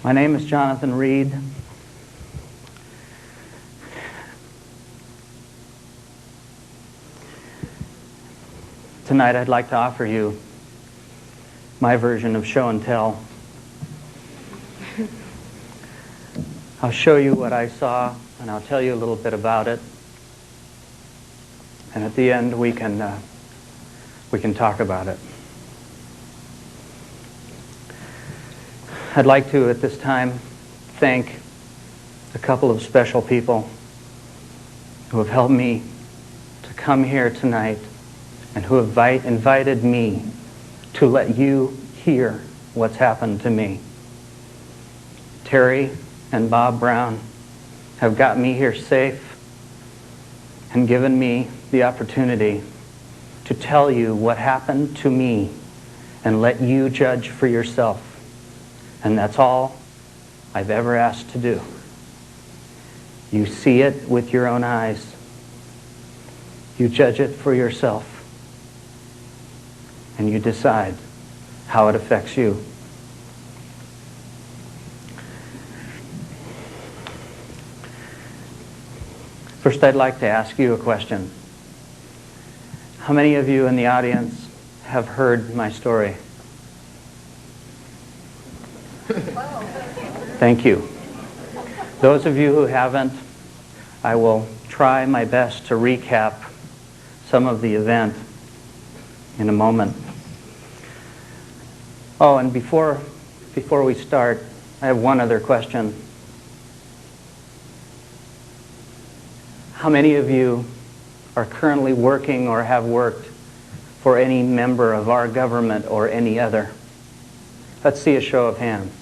My name is Jonathan Reed. Tonight I'd like to offer you my version of show and tell. I'll show you what I saw, and I'll tell you a little bit about it. And at the end, we can talk about it. I'd like to, at this time, thank a couple of special people who have helped me to come here tonight and who have invited me to let you hear what's happened to me. Terry and Bob Brown have got me here safe and given me the opportunity to tell you what happened to me and let you judge for yourself. And that's all I've ever asked to do. You see it with your own eyes. You judge it for yourself. And you decide how it affects you. First, I'd like to ask you a question. How many of you in the audience have heard my story? Thank you. Those of you who haven't, I will try my best to recap some of the event in a moment. Oh, and before we start, I have one other question. How many of you are currently working or have worked for any member of our government or any other? Let's see a show of hands.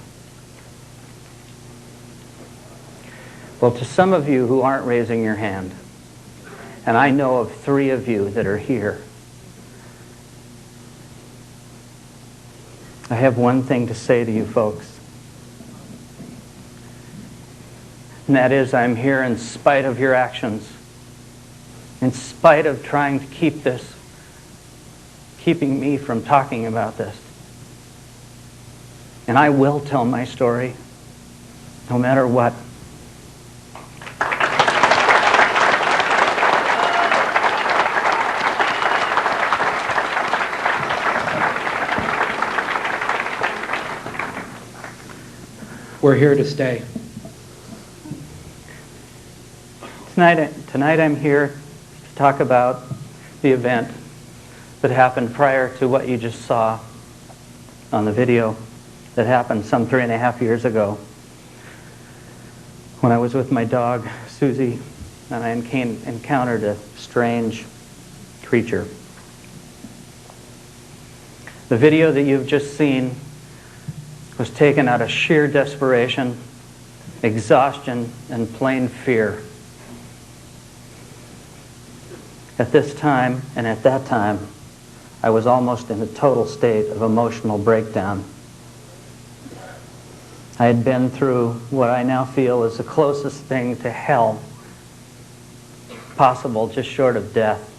Well, to some of you who aren't raising your hand, and I know of 3 of you that are here, I have one thing to say to you folks. And that is, I'm here in spite of your actions, in spite of trying to keeping me from talking about this. And I will tell my story, no matter what. We're here to stay. Tonight I'm here to talk about the event that happened prior to what you just saw on the video that happened some 3.5 years ago when I was with my dog, Susie, and I encountered a strange creature. The video that you've just seen was taken out of sheer desperation, exhaustion, and plain fear. At this time, and at that time, I was almost in a total state of emotional breakdown. I had been through what I now feel is the closest thing to hell possible, just short of death.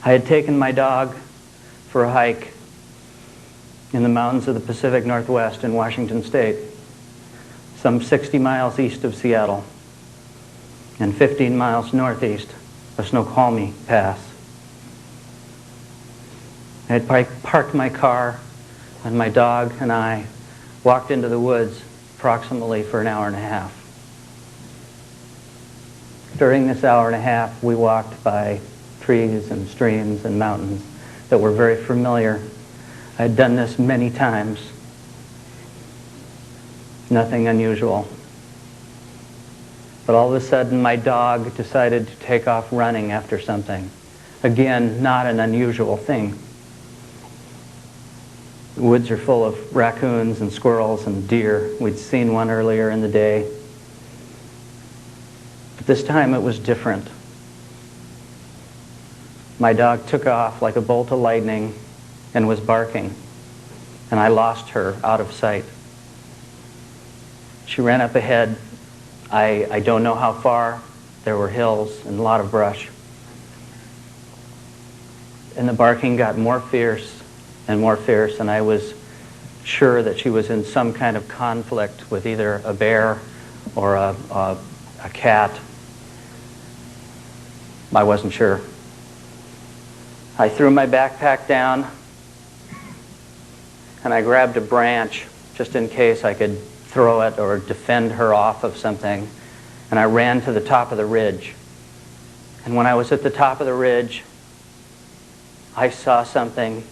I had taken my dog for a hike in the mountains of the Pacific Northwest in Washington State, some 60 miles east of Seattle and 15 miles northeast of Snoqualmie Pass. I had parked my car, and my dog and I walked into the woods approximately for an hour and a half. During this hour and a half, we walked by trees and streams and mountains that were very familiar. I had done this many times. Nothing unusual. But all of a sudden, my dog decided to take off running after something. Again, not an unusual thing. The woods are full of raccoons and squirrels and deer. We'd seen one earlier in the day. But this time it was different. My dog took off like a bolt of lightning and was barking, and I lost her out of sight. She ran up ahead. I don't know how far. There were hills and a lot of brush. And the barking got more fierce and more fierce, and I was sure that she was in some kind of conflict with either a bear or a cat. I wasn't sure. I threw my backpack down and I grabbed a branch just in case I could throw it or defend her off of something, and I ran to the top of the ridge. And when I was at the top of the ridge, I saw something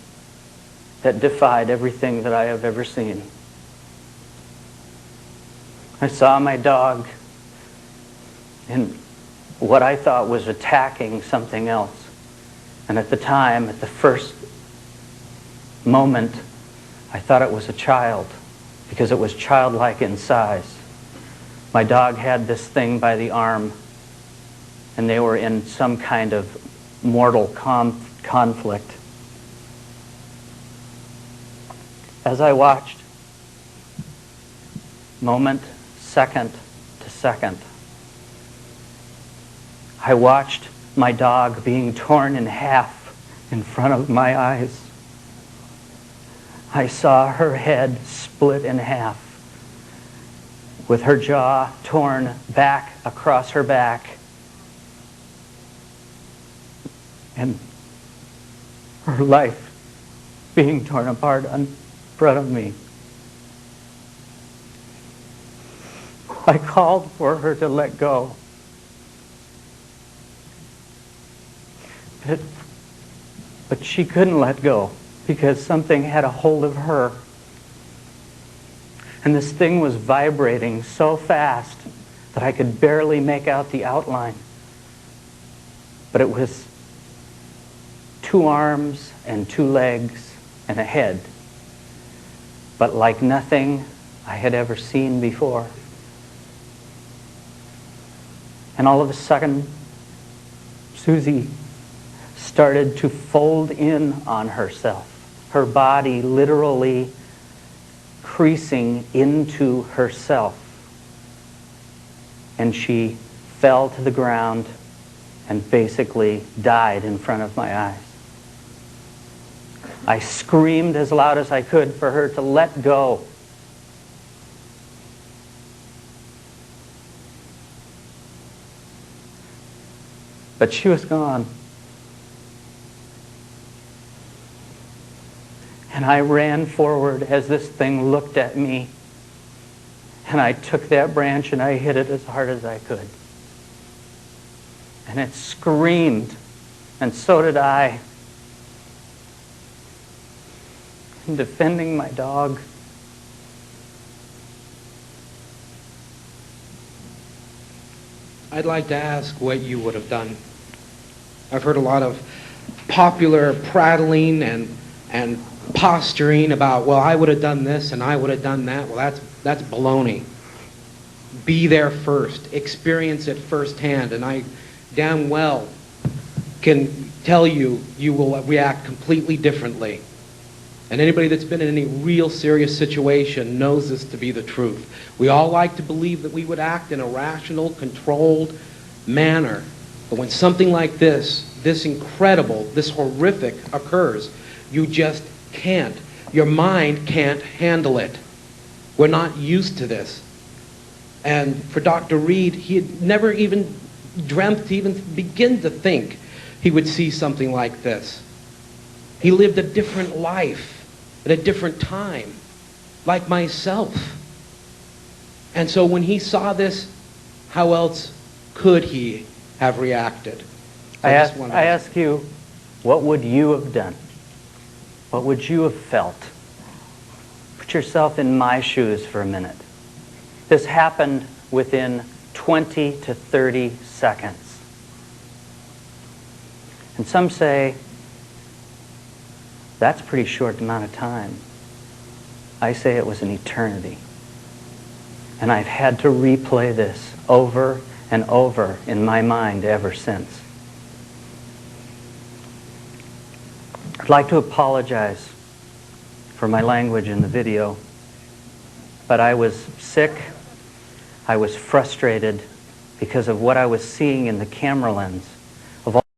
that defied everything that I have ever seen. I saw my dog in what I thought was attacking something else. And at the time, at the first moment, I thought it was a child because it was childlike in size. My dog had this thing by the arm, and they were in some kind of mortal conflict. As I watched, moment, second to second, I watched my dog being torn in half in front of my eyes. I saw her head split in half, with her jaw torn back across her back, and her life being torn apart in front of me. I called for her to let go. But she couldn't let go because something had a hold of her. And this thing was vibrating so fast that I could barely make out the outline. But it was 2 arms and 2 legs and a head, but like nothing I had ever seen before. And all of a sudden, Susie started to fold in on herself, her body literally creasing into herself. And she fell to the ground and basically died in front of my eyes. I screamed as loud as I could for her to let go. But she was gone. And I ran forward as this thing looked at me. And I took that branch and I hit it as hard as I could. And it screamed, and so did I. In defending my dog. I'd like to ask what you would have done. I've heard a lot of popular prattling and posturing about, well, I would have done this and I would have done that. Well, that's baloney. Be there first. Experience it firsthand. And I damn well can tell you, you will react completely differently. And anybody that's been in any real serious situation knows this to be the truth. We all like to believe that we would act in a rational, controlled manner. But when something like this incredible, this horrific occurs, you just can't. Your mind can't handle it. We're not used to this. And for Dr. Reed, he had never even dreamt to even begin to think he would see something like this. He lived a different life at a different time, like myself. And so when he saw this, how else could he have reacted? I ask you, what would you have done? What would you have felt? Put yourself in my shoes for a minute. This happened within 20 to 30 seconds. And some say, that's a pretty short amount of time. I say it was an eternity. And I've had to replay this over and over in my mind ever since. I'd like to apologize for my language in the video, but I was sick, I was frustrated because of what I was seeing in the camera lens.